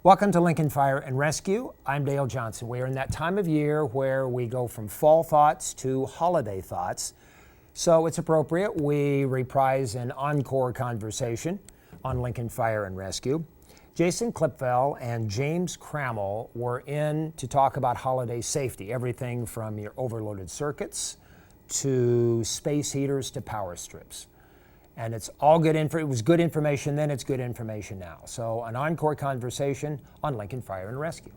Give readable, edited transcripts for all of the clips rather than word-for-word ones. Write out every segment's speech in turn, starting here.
Welcome to Lincoln Fire and Rescue. I'm Dale Johnson. We're in that time of year where we go from fall thoughts to holiday thoughts. So it's appropriate we reprise an encore conversation on Lincoln Fire and Rescue. Jason Klipfel and James Crammell were in to talk about holiday safety, everything from your overloaded circuits to space heaters to power strips. And it's all good it was good information then, it's good information now. So an encore conversation on Lincoln Fire and Rescue.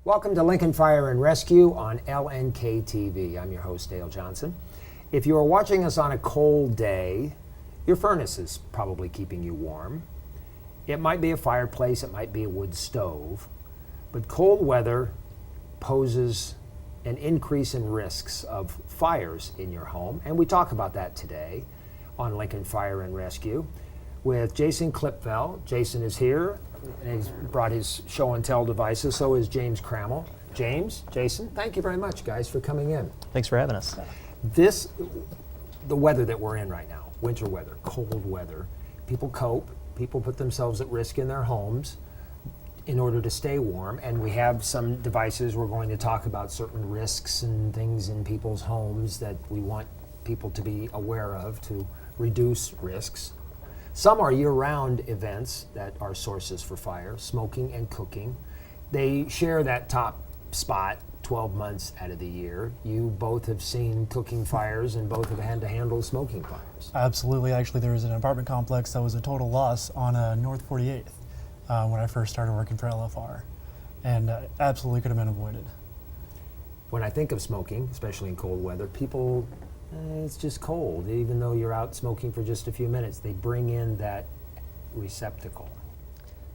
Welcome to Lincoln Fire and Rescue on LNK TV. I'm your host, Dale Johnson. If you are watching us on a cold day, your furnace is probably keeping you warm. It might be a fireplace, it might be a wood stove, but cold weather poses an increase in risks of fires in your home, and we talk about that today on Lincoln Fire and Rescue with Jason Klipfel. Jason is here, and he's brought his show and tell devices, so is James Crammell. Jason, thank you very much, guys, for coming in. Thanks for having us. The weather that we're in right now, winter weather, cold weather, people cope, people put themselves at risk in their homes in order to stay warm, and we have some devices. We're going to talk about certain risks and things in people's homes that we want people to be aware of to reduce risks. Some are year-round events that are sources for fire, smoking and cooking. They share that top spot 12 months out of the year. You both have seen cooking fires and both have had to handle smoking fires. Absolutely. Actually, there was an apartment complex that was a total loss on North 48th. When I first started working for LFR, and absolutely could have been avoided. When I think of smoking, especially in cold weather, people, it's just cold. Even though you're out smoking for just a few minutes, they bring in that receptacle.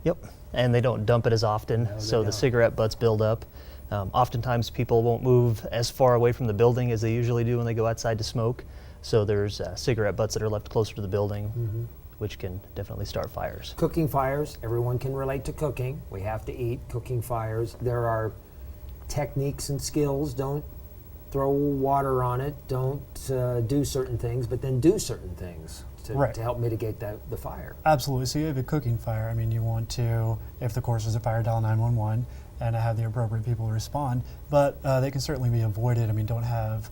Yep, and they don't dump it as often, so the cigarette butts build up. Oftentimes people won't move as far away from the building as they usually do when they go outside to smoke, so there's cigarette butts that are left closer to the building. Which can definitely start fires. Cooking fires, everyone can relate to cooking. We have to eat. Cooking fires, there are techniques and skills. Don't throw water on it, don't do certain things, but then do certain things to help mitigate the fire. Absolutely. So you have a cooking fire. I mean, you want to, if the course is a fire, dial 911 and have the appropriate people respond, but they can certainly be avoided. I mean, don't have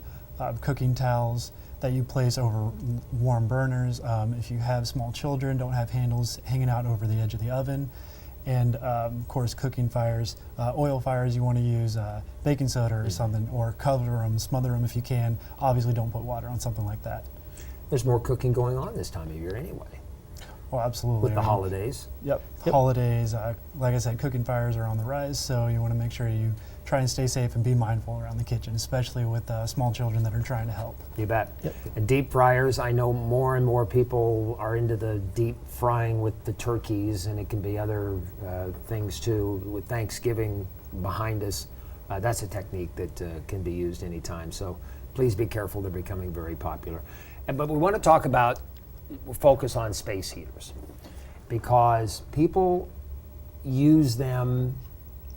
cooking towels that you place over warm burners. If you have small children, don't have handles hanging out over the edge of the oven. And of course, cooking fires, oil fires, you want to use baking soda or something, or cover them, smother them if you can. Obviously, don't put water on something like that. There's more cooking going on this time of year anyway. Well, absolutely. With the holidays. Yep. Holidays, like I said, cooking fires are on the rise, so you want to make sure you try and stay safe and be mindful around the kitchen, especially with small children that are trying to help. You bet. Yep. And deep fryers, I know more and more people are into the deep frying with the turkeys, and it can be other things too. With Thanksgiving behind us, that's a technique that can be used anytime. So please be careful, they're becoming very popular. But we want to talk about, focus on space heaters, because people use them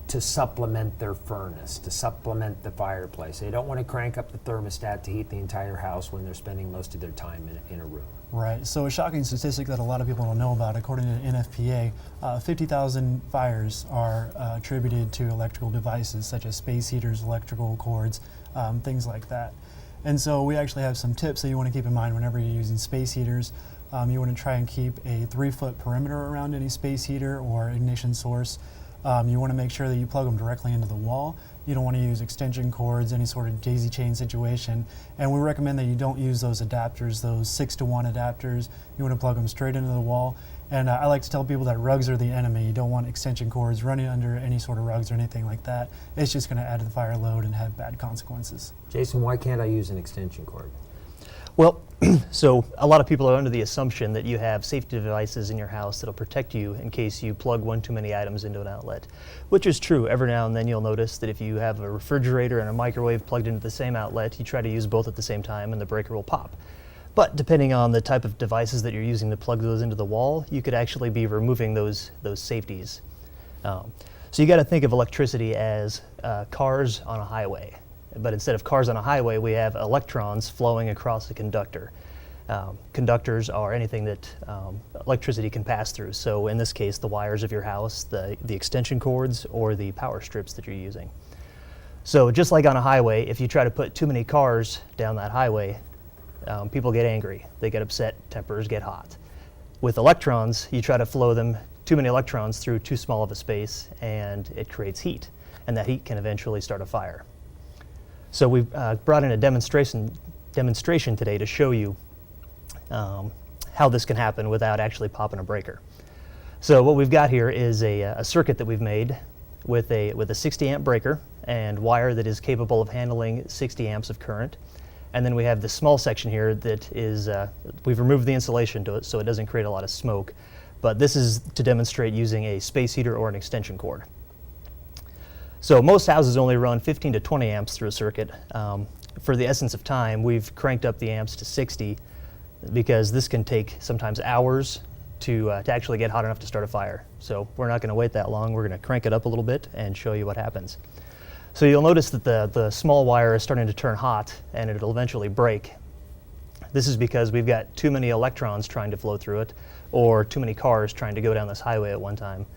to supplement their furnace, to supplement the fireplace. They don't want to crank up the thermostat to heat the entire house when they're spending most of their time in a room. Right. So a shocking statistic that a lot of people don't know about, according to NFPA, 50,000 fires are attributed to electrical devices such as space heaters, electrical cords, things like that. And so we actually have some tips that you want to keep in mind whenever you're using space heaters. You want to try and keep a 3-foot perimeter around any space heater or ignition source. You want to make sure that you plug them directly into the wall. You don't want to use extension cords, any sort of daisy chain situation. And we recommend that you don't use those adapters, those 6-to-1 adapters. You want to plug them straight into the wall. And I like to tell people that rugs are the enemy. You don't want extension cords running under any sort of rugs or anything like that. It's just going to add to the fire load and have bad consequences. Jason, why can't I use an extension cord? Well, so a lot of people are under the assumption that you have safety devices in your house that'll protect you in case you plug one too many items into an outlet, which is true. Every now and then you'll notice that if you have a refrigerator and a microwave plugged into the same outlet, you try to use both at the same time and the breaker will pop. But depending on the type of devices that you're using to plug those into the wall, you could actually be removing those safeties. So you got to think of electricity as cars on a highway. But instead of cars on a highway, we have electrons flowing across the conductor. conductors or anything that electricity can pass through. So in this case, the wires of your house, the extension cords, or the power strips that you're using. So just like on a highway, if you try to put too many cars down that highway, people get angry, they get upset, tempers get hot. With electrons, you try to flow them, too many electrons through too small of a space, and it creates heat, and that heat can eventually start a fire. So we've brought in a demonstration today to show you how this can happen without actually popping a breaker. So what we've got here is a circuit that we've made with a 60 amp breaker and wire that is capable of handling 60 amps of current. And then we have this small section here that is, we've removed the insulation to it so it doesn't create a lot of smoke. But this is to demonstrate using a space heater or an extension cord. So most houses only run 15 to 20 amps through a circuit. For the essence of time, we've cranked up the amps to 60 because this can take sometimes hours to actually get hot enough to start a fire. So we're not going to wait that long. We're going to crank it up a little bit and show you what happens. So you'll notice that the small wire is starting to turn hot and it'll eventually break. This is because we've got too many electrons trying to flow through it or too many cars trying to go down this highway at one time.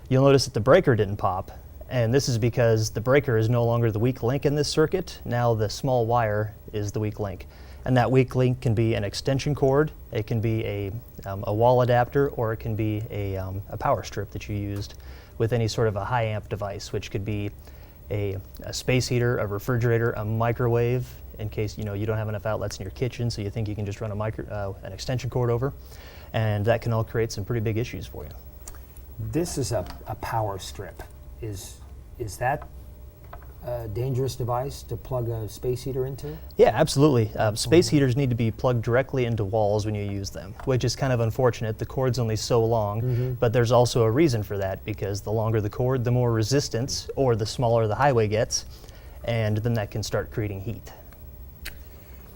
You'll notice that the breaker didn't pop, and this is because the breaker is no longer the weak link in this circuit. Now the small wire is the weak link. And that weak link can be an extension cord, it can be a wall adapter, or it can be a power strip that you used with any sort of a high amp device, which could be a space heater, a refrigerator, a microwave, in case you don't have enough outlets in your kitchen, so you think you can just run an extension cord over, and that can all create some pretty big issues for you. This is a power strip. Is that a dangerous device to plug a space heater into? Yeah, absolutely. Space heaters need to be plugged directly into walls when you use them, which is kind of unfortunate. The cord's only so long, but there's also a reason for that, because the longer the cord, the more resistance, or the smaller the highway gets, and then that can start creating heat.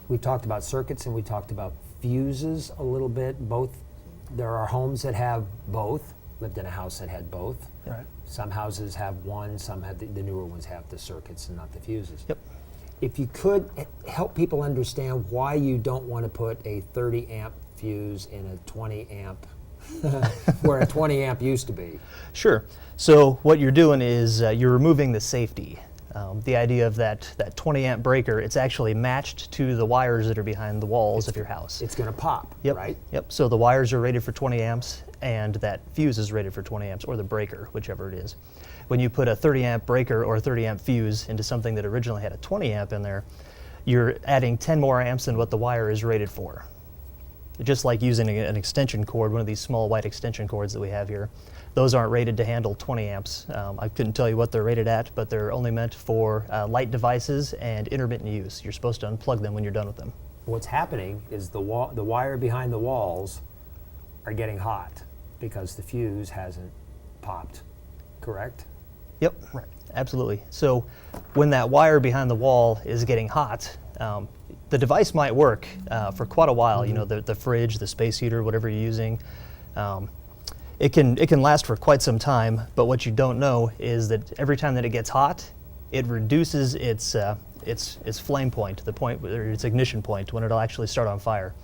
We talked about circuits and we talked about fuses a little bit. Both, there are homes that have both. Lived in a house that had both. Right. Some houses have one, some have the newer ones have the circuits and not the fuses. Yep. If you could help people understand why you don't want to put a 30 amp fuse in a 20 amp, where a 20 amp used to be. Sure. So what you're doing is you're removing the safety. The idea of that 20 amp breaker, it's actually matched to the wires that are behind the walls of your house. It's going to pop, Yep. right? Yep. So the wires are rated for 20 amps, and that fuse is rated for 20 amps, or the breaker, whichever it is. When you put a 30 amp breaker or a 30 amp fuse into something that originally had a 20 amp in there, you're adding 10 more amps than what the wire is rated for. Just like using an extension cord, one of these small white extension cords that we have here. Those aren't rated to handle 20 amps. I couldn't tell you what they're rated at, but they're only meant for light devices and intermittent use. You're supposed to unplug them when you're done with them. What's happening is the wire behind the walls are getting hot because the fuse hasn't popped, correct? Yep, right. Absolutely. So when that wire behind the wall is getting hot, the device might work for quite a while. You know, the fridge, the space heater, whatever you're using. It can last for quite some time, but what you don't know is that every time that it gets hot, it reduces its flame point, the point, or its ignition point, when it'll actually start on fire.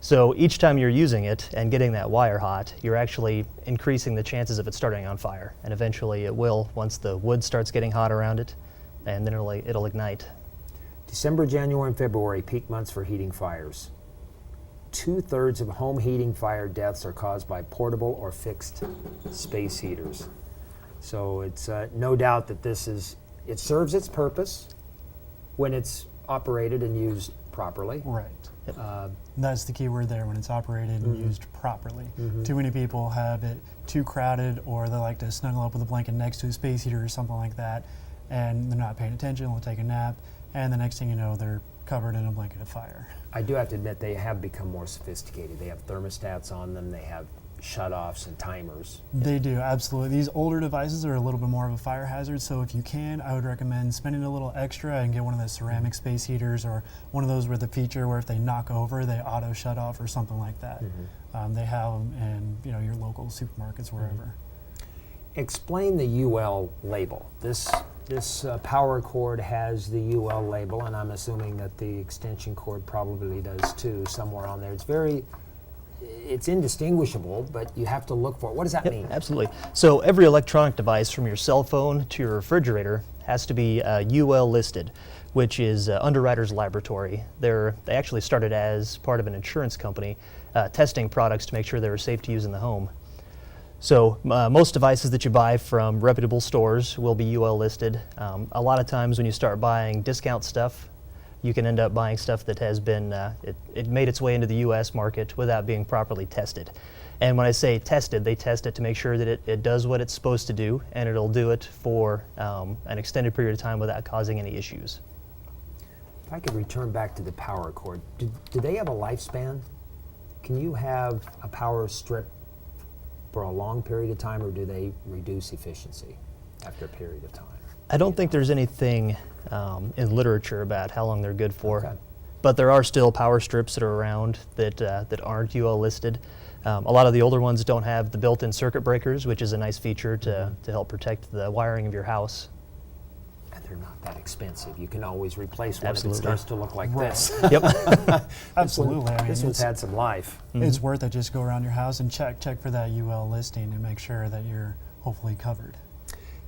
So each time you're using it and getting that wire hot, you're actually increasing the chances of it starting on fire, and eventually it will once the wood starts getting hot around it, and then it'll ignite. December, January, and February, peak months for heating fires. 2/3 of home heating fire deaths are caused by portable or fixed space heaters. So it's no doubt that it serves its purpose when it's operated and used properly. Right. That's the key word there, when it's operated and used properly. Too many people have it too crowded, or they like to snuggle up with a blanket next to a space heater or something like that, and they're not paying attention, they'll take a nap, and the next thing you know, they're covered in a blanket of fire. I do have to admit they have become more sophisticated. They have thermostats on them, they have shut-offs and timers. They do, absolutely. These older devices are a little bit more of a fire hazard, so if you can, I would recommend spending a little extra and get one of those ceramic space heaters, or one of those with a feature where if they knock over, they auto shut off or something like that. They have them in your local supermarkets, wherever. Explain the UL label. This This power cord has the UL label, and I'm assuming that the extension cord probably does too, somewhere on there. It's indistinguishable, but you have to look for it. What does that mean? Absolutely. So every electronic device from your cell phone to your refrigerator has to be UL listed, which is Underwriters Laboratory. They actually started as part of an insurance company testing products to make sure they were safe to use in the home. So most devices that you buy from reputable stores will be UL listed. A lot of times when you start buying discount stuff, you can end up buying stuff that has been, it made its way into the US market without being properly tested. And when I say tested, they test it to make sure that it does what it's supposed to do, and it'll do it for an extended period of time without causing any issues. If I could return back to the power cord, do they have a lifespan? Can you have a power strip for a long period of time, or do they reduce efficiency after a period of time? I don't think there's anything in literature about how long they're good for, Okay. but there are still power strips that are around that aren't UL listed. A lot of the older ones don't have the built-in circuit breakers, which is a nice feature to help protect the wiring of your house. And they're not that expensive. You can always replace one Absolutely. if it starts to look like Right. this. Yep. Absolutely. I mean, This one's it's, had some life. it's worth it. Just go around your house and check for that UL listing and make sure that you're hopefully covered.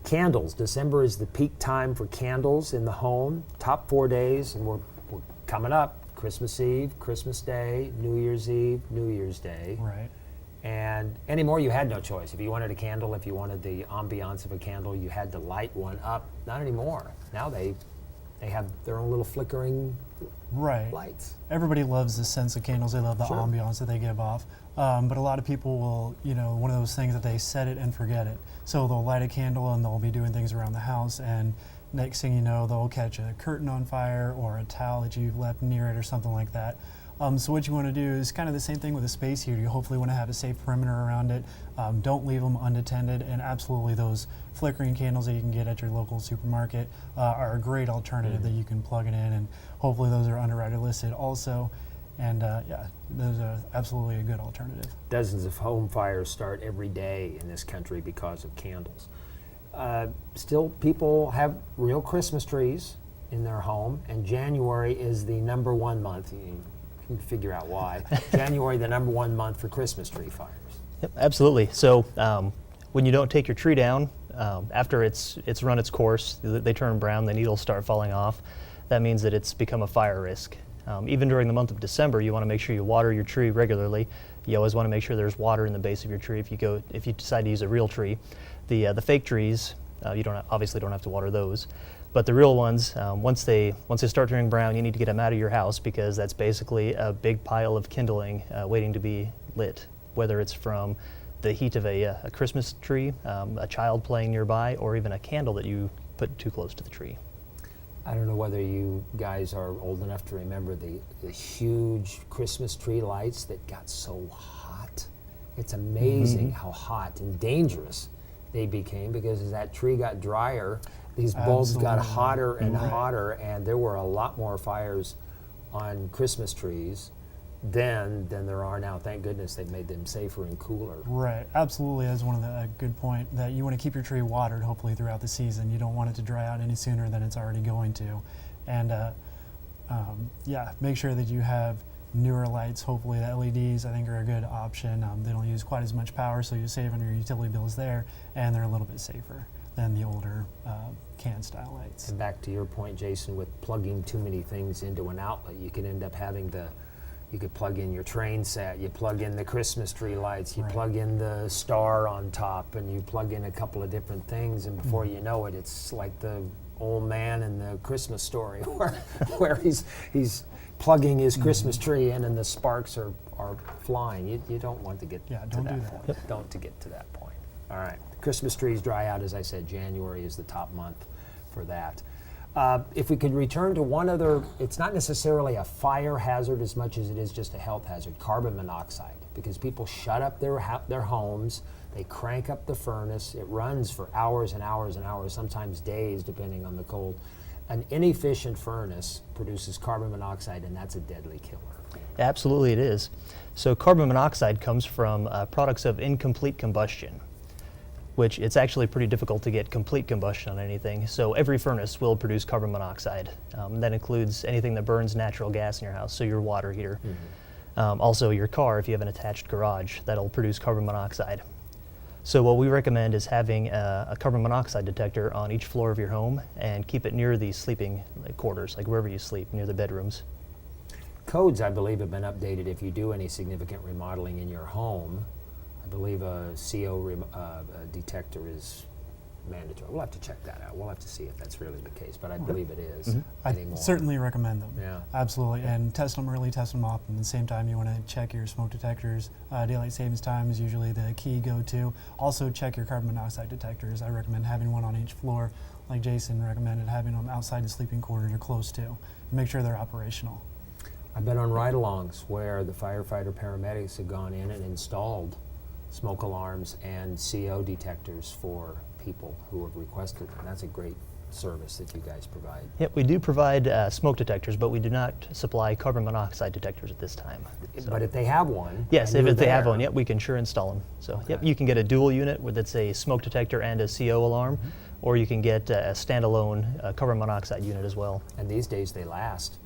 Candles. December is the peak time for candles in the home. Top 4 days, and we're coming up. Christmas Eve, Christmas Day, New Year's Eve, New Year's Day. Right. And anymore, you had no choice. If you wanted a candle, if you wanted the ambiance of a candle, you had to light one up. Not anymore. Now they have their own little flickering Right. lights. Everybody loves the sense of candles. They love the Sure. ambiance that they give off. But a lot of people will, one of those things that they set it and forget it. So they'll light a candle and they'll be doing things around the house, and next thing you know, they'll catch a curtain on fire or a towel that you've left near it or something like that. So what you want to do is kind of the same thing with a space heater. You hopefully want to have a safe perimeter around it. Don't leave them unattended, and absolutely those flickering candles that you can get at your local supermarket are a great alternative that you can plug it in, and hopefully those are underwriter listed also. And yeah, those are absolutely a good alternative. Dozens of home fires start every day in this country because of candles. Still, people have real Christmas trees in their home, and January is the #1 month. You can figure out why. January, the #1 month for Christmas tree fires. Yep, absolutely. So when you don't take your tree down, after it's run its course, they turn brown, the needles start falling off. That means that it's become a fire risk. Even during the month of December, you want to make sure you water your tree regularly. You always want to make sure there's water in the base of your tree if you decide to use a real tree. The fake trees, you obviously don't have to water those. But the real ones, once they start turning brown, you need to get them out of your house, because that's basically a big pile of kindling waiting to be lit, whether it's from the heat of a Christmas tree, a child playing nearby, or even a candle that you put too close to the tree. I don't know whether you guys are old enough to remember the huge Christmas tree lights that got so hot. It's amazing how hot and dangerous they became, because as that tree got drier, these bulbs got Absolutely. hotter and Right. hotter, and there were a lot more fires on Christmas trees then than there are now. Thank goodness they made them safer and cooler. Right, absolutely. That's one of a good point, that you want to keep your tree watered hopefully throughout the season. You don't want it to dry out any sooner than it's already going to. And yeah, make sure that you have newer lights. Hopefully the LEDs, I think, are a good option. They don't use quite as much power, so you save on your utility bills there, and they're a little bit safer than the older can style lights. And back to your point, Jason, with plugging too many things into an outlet, you could end up having you could plug in your train set, you plug in the Christmas tree lights, you Right. plug in the star on top, and you plug in a couple of different things, and before you know it, it's like the old man in the Christmas Story where he's plugging his Christmas tree in and the sparks are flying. You don't want to get Yeah, to don't that do that. point. Don't to get to that point. All right. Christmas trees dry out, as I said. January is the top month for that. If we could return to one other, it's not necessarily a fire hazard as much as it is just a health hazard, carbon monoxide, because people shut up their homes, they crank up the furnace, it runs for hours and hours and hours, sometimes days depending on the cold. An inefficient furnace produces carbon monoxide, and that's a deadly killer. Absolutely it is. So carbon monoxide comes from products of incomplete combustion. which it's actually pretty difficult to get complete combustion on anything. So every furnace will produce carbon monoxide. That includes anything that burns natural gas in your house, so your water heater. Also your car, if you have an attached garage, that'll produce carbon monoxide. So what we recommend is having a carbon monoxide detector on each floor of your home and keep it near the sleeping quarters, like wherever you sleep, near the bedrooms. Codes, I believe, have been updated if you do any significant remodeling in your home. I believe a CO detector is mandatory. We'll have to check that out. We'll have to see if that's really the case, but I believe it is anymore. I certainly recommend them. Yeah. Absolutely. And test them early, test them often. At the same time, you want to check your smoke detectors. Daylight savings time is usually the key go-to. Also, check your carbon monoxide detectors. I recommend having one on each floor, like Jason recommended, having them outside the sleeping quarters or close to. Make sure they're operational. I've been on ride-alongs where the firefighter paramedics have gone in and installed smoke alarms and CO detectors for people who have requested them. That's a great service that you guys provide. Yep, we do provide smoke detectors, but we do not supply carbon monoxide detectors at this time. So. But if they have one, yes, and if they have there, one, yep, we can sure install them. So yep, you can get a dual unit where that's a smoke detector and a CO alarm, or you can get a standalone carbon monoxide unit as well. and these days they last.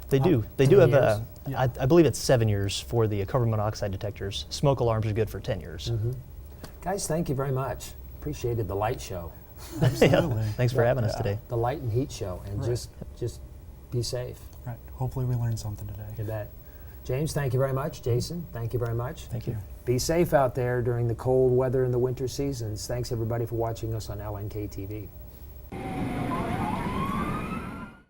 They do. They 10 do have years? I believe it's 7 years for the carbon monoxide detectors. Smoke alarms are good for 10 years. Guys, thank you very much. Appreciated the light show, Absolutely. Thanks for having us today. the light and heat show, and Right. just be safe. Right. Hopefully we learned something today. You bet. James, thank you very much. Jason, thank you very much. Thank you. Be safe out there during the cold weather and the winter seasons. Thanks everybody for watching us on LNK TV.